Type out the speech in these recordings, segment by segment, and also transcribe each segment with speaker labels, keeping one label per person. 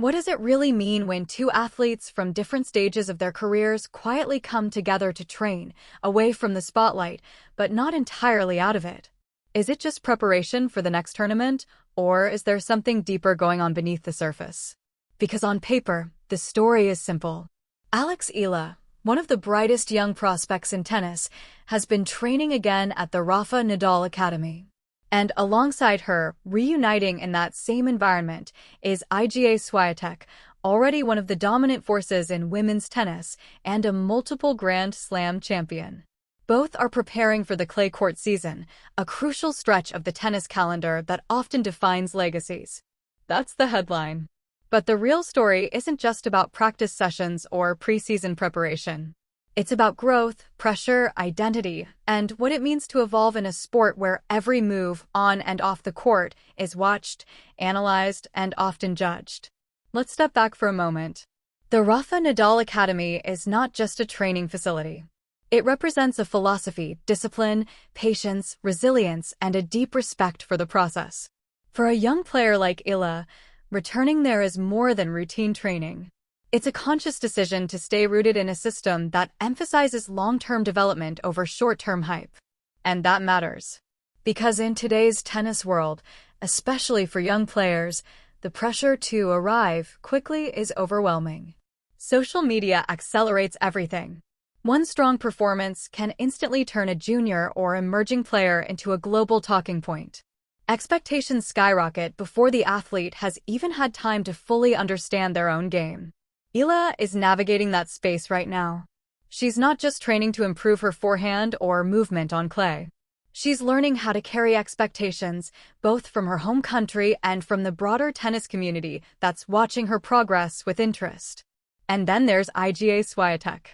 Speaker 1: What does it really mean when two athletes from different stages of their careers quietly come together to train, away from the spotlight, but not entirely out of it? Is it just preparation for the next tournament, or is there something deeper going on beneath the surface? Because on paper, the story is simple. Alex Eala, one of the brightest young prospects in tennis, has been training again at the Rafa Nadal Academy. And alongside her, reuniting in that same environment, is Iga Świątek, already one of the dominant forces in women's tennis and a multiple Grand Slam champion. Both are preparing for the clay court season, a crucial stretch of the tennis calendar that often defines legacies. That's the headline. But the real story isn't just about practice sessions or preseason preparation. It's about growth, pressure, identity, and what it means to evolve in a sport where every move on and off the court is watched, analyzed, and often judged. Let's step back for a moment. The Rafa Nadal Academy is not just a training facility. It represents a philosophy, discipline, patience, resilience, and a deep respect for the process. For a young player like Eala, returning there is more than routine training. It's a conscious decision to stay rooted in a system that emphasizes long-term development over short-term hype. And that matters. Because in today's tennis world, especially for young players, the pressure to arrive quickly is overwhelming. Social media accelerates everything. One strong performance can instantly turn a junior or emerging player into a global talking point. Expectations skyrocket before the athlete has even had time to fully understand their own game. Eala is navigating that space right now. She's not just training to improve her forehand or movement on clay. She's learning how to carry expectations, both from her home country and from the broader tennis community that's watching her progress with interest. And then there's Iga Świątek.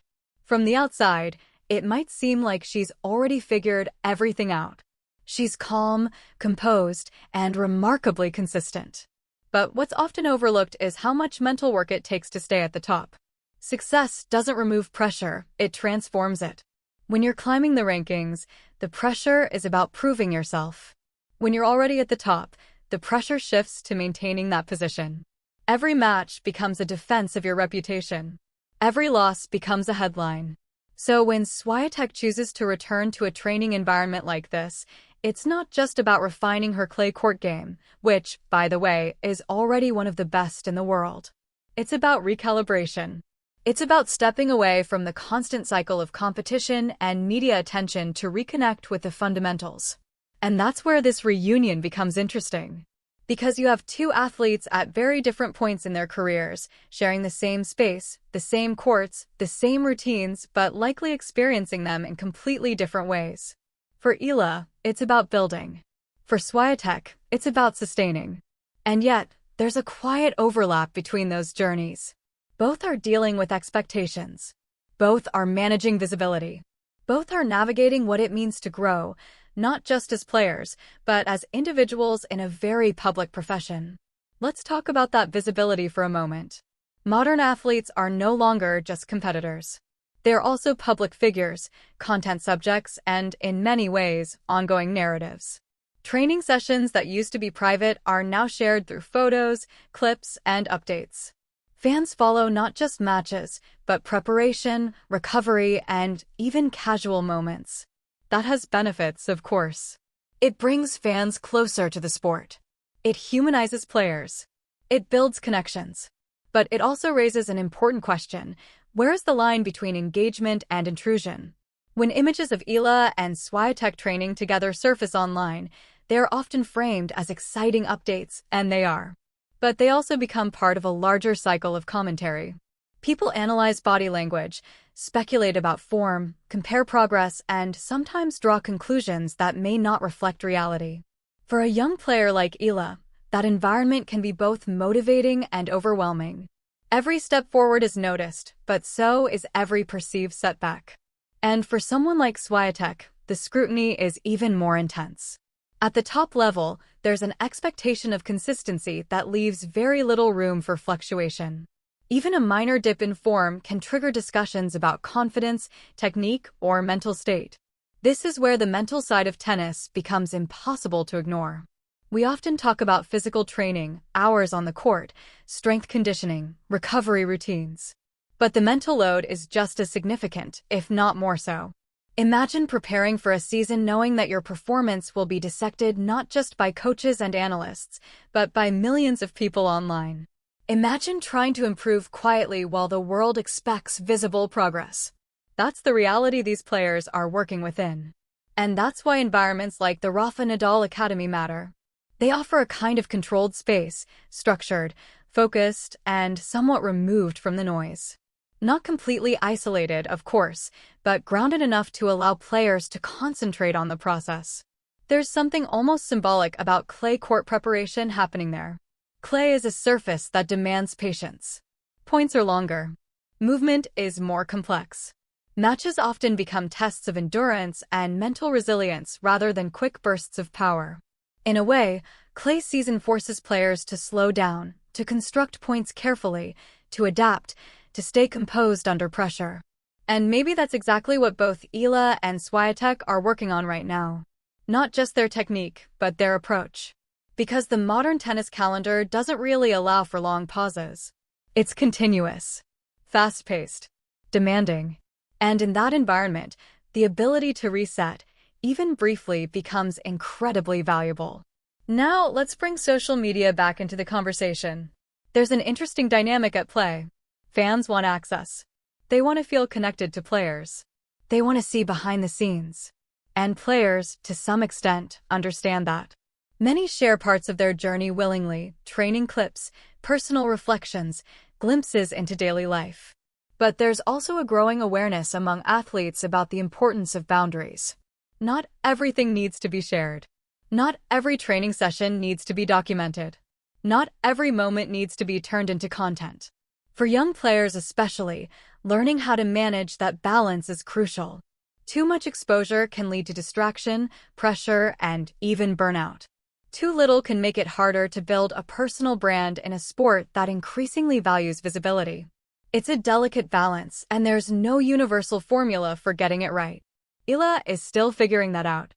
Speaker 1: From the outside, it might seem like she's already figured everything out. She's calm, composed, and remarkably consistent. But what's often overlooked is how much mental work it takes to stay at the top. Success doesn't remove pressure, it transforms it. When you're climbing the rankings, the pressure is about proving yourself. When you're already at the top, the pressure shifts to maintaining that position. Every match becomes a defense of your reputation. Every loss becomes a headline. So when Świątek chooses to return to a training environment like this, it's not just about refining her clay court game, which, by the way, is already one of the best in the world. It's about recalibration. It's about stepping away from the constant cycle of competition and media attention to reconnect with the fundamentals. And that's where this reunion becomes interesting. Because you have two athletes at very different points in their careers, sharing the same space, the same courts, the same routines, but likely experiencing them in completely different ways. For Eala, it's about building. For Świątek, it's about sustaining. And yet, there's a quiet overlap between those journeys. Both are dealing with expectations. Both are managing visibility. Both are navigating what it means to grow, not just as players, but as individuals in a very public profession. Let's talk about that visibility for a moment. Modern athletes are no longer just competitors. They're also public figures, content subjects, and, in many ways, ongoing narratives. Training sessions that used to be private are now shared through photos, clips, and updates. Fans follow not just matches, but preparation, recovery, and even casual moments. That has benefits, of course. It brings fans closer to the sport. It humanizes players. It builds connections. But it also raises an important question. Where is the line between engagement and intrusion? When images of Eala and Świątek training together surface online, they are often framed as exciting updates, and they are. But they also become part of a larger cycle of commentary. People analyze body language, speculate about form, compare progress, and sometimes draw conclusions that may not reflect reality. For a young player like Eala, that environment can be both motivating and overwhelming. Every step forward is noticed, but so is every perceived setback. And for someone like Świątek, the scrutiny is even more intense. At the top level, there's an expectation of consistency that leaves very little room for fluctuation. Even a minor dip in form can trigger discussions about confidence, technique, or mental state. This is where the mental side of tennis becomes impossible to ignore. We often talk about physical training, hours on the court, strength conditioning, recovery routines. But the mental load is just as significant, if not more so. Imagine preparing for a season knowing that your performance will be dissected not just by coaches and analysts, but by millions of people online. Imagine trying to improve quietly while the world expects visible progress. That's the reality these players are working within. And that's why environments like the Rafa Nadal Academy matter. They offer a kind of controlled space, structured, focused, and somewhat removed from the noise. Not completely isolated, of course, but grounded enough to allow players to concentrate on the process. There's something almost symbolic about clay court preparation happening there. Clay is a surface that demands patience. Points are longer. Movement is more complex. Matches often become tests of endurance and mental resilience rather than quick bursts of power. In a way, clay season forces players to slow down, to construct points carefully, to adapt, to stay composed under pressure. And maybe that's exactly what both Eala and Swiatek are working on right now. Not just their technique, but their approach. Because the modern tennis calendar doesn't really allow for long pauses. It's continuous, fast-paced, demanding. And in that environment, the ability to reset, even briefly, becomes incredibly valuable. Now, let's bring social media back into the conversation. There's an interesting dynamic at play. Fans want access. They want to feel connected to players. They want to see behind the scenes. And players, to some extent, understand that. Many share parts of their journey willingly, training clips, personal reflections, glimpses into daily life. But there's also a growing awareness among athletes about the importance of boundaries. Not everything needs to be shared. Not every training session needs to be documented. Not every moment needs to be turned into content. For young players especially, learning how to manage that balance is crucial. Too much exposure can lead to distraction, pressure, and even burnout. Too little can make it harder to build a personal brand in a sport that increasingly values visibility. It's a delicate balance, and there's no universal formula for getting it right. Eala is still figuring that out.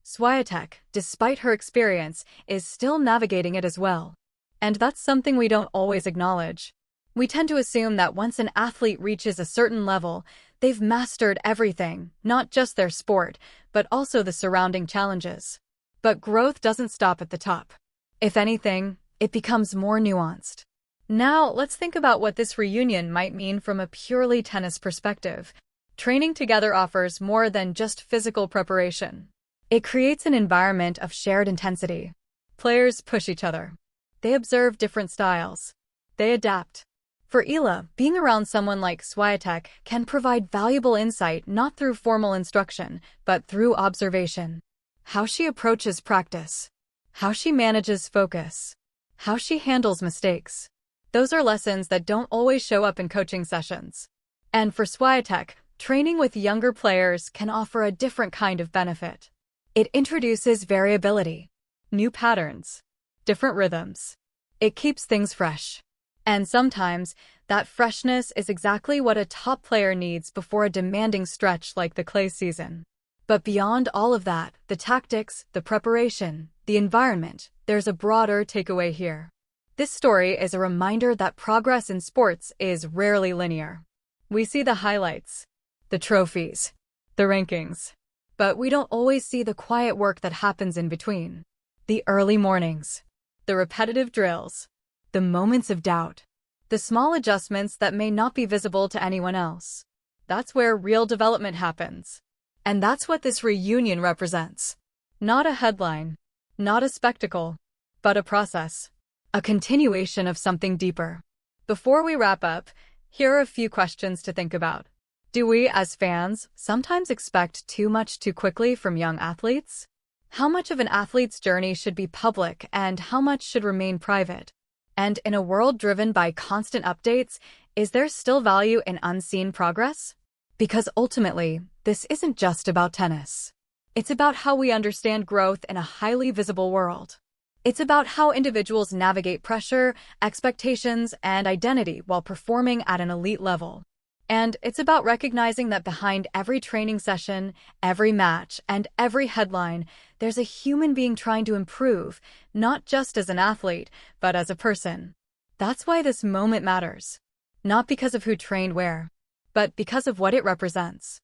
Speaker 1: Swiatek, despite her experience, is still navigating it as well. And that's something we don't always acknowledge. We tend to assume that once an athlete reaches a certain level, they've mastered everything, not just their sport, but also the surrounding challenges. But growth doesn't stop at the top. If anything, it becomes more nuanced. Now, let's think about what this reunion might mean from a purely tennis perspective. Training together offers more than just physical preparation. It creates an environment of shared intensity. Players push each other. They observe different styles. They adapt. For Eala, being around someone like Swiatek can provide valuable insight not through formal instruction, but through observation. How she approaches practice. How she manages focus. How she handles mistakes. Those are lessons that don't always show up in coaching sessions. And for Swiatek, training with younger players can offer a different kind of benefit. It introduces variability, new patterns, different rhythms. It keeps things fresh. And sometimes, that freshness is exactly what a top player needs before a demanding stretch like the clay season. But beyond all of that, the tactics, the preparation, the environment, there's a broader takeaway here. This story is a reminder that progress in sports is rarely linear. We see the highlights, the trophies, the rankings. But we don't always see the quiet work that happens in between. The early mornings, the repetitive drills, the moments of doubt, the small adjustments that may not be visible to anyone else. That's where real development happens. And that's what this reunion represents. Not a headline, not a spectacle, but a process. A continuation of something deeper. Before we wrap up, here are a few questions to think about. Do we, as fans, sometimes expect too much too quickly from young athletes? How much of an athlete's journey should be public and how much should remain private? And in a world driven by constant updates, is there still value in unseen progress? Because ultimately, this isn't just about tennis. It's about how we understand growth in a highly visible world. It's about how individuals navigate pressure, expectations, and identity while performing at an elite level. And it's about recognizing that behind every training session, every match, and every headline, there's a human being trying to improve, not just as an athlete, but as a person. That's why this moment matters. Not because of who trained where, but because of what it represents.